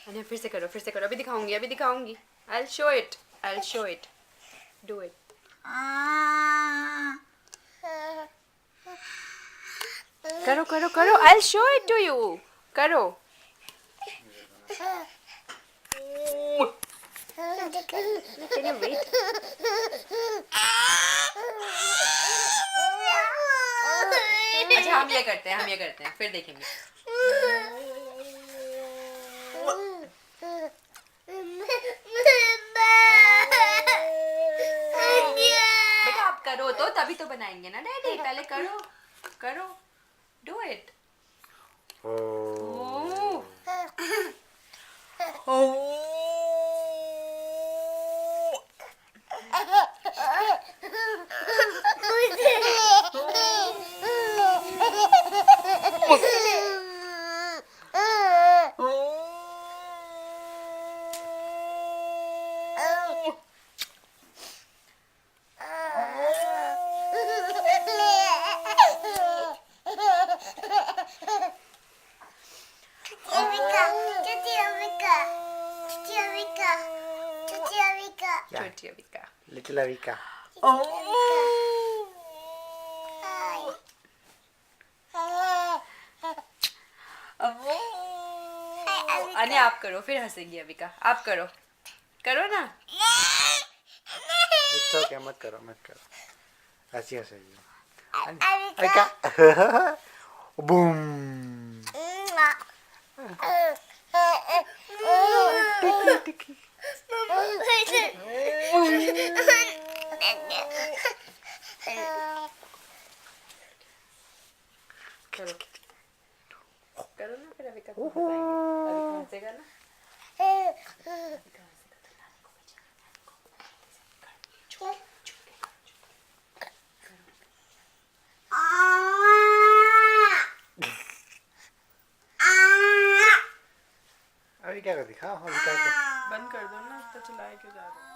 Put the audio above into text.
अरे फिर से करो, फिर से करो. अभी दिखाऊंगी, अभी दिखाऊंगी. I'll show it. I'll show it. Do it. करो करो करो. I'll show it to you. करो. Can you wait? अच्छा हम ये करते हैं, फिर देखेंगे. बेटा आप करो तो तभी तो बनाएंगे ना डैडी. पहले करो करो. Do it. Oh. Yeah. छोटी अविका. Little Avika. अने आप करो, फिर हंसेगी अविका. आप करो. करो ना. It's okay, मत करो. ऐसी हंसेगी. Avika. Boom. Tiki. करो करो ना, फिर अविका को बताएंगे. अविका हंसेगा ना. अविका हंसेगा तो नानी को भी चला. Avika को दिखाओ. Avika को. बंद कर दो ना, तो चिल्लाए क्यों जा रहे हो.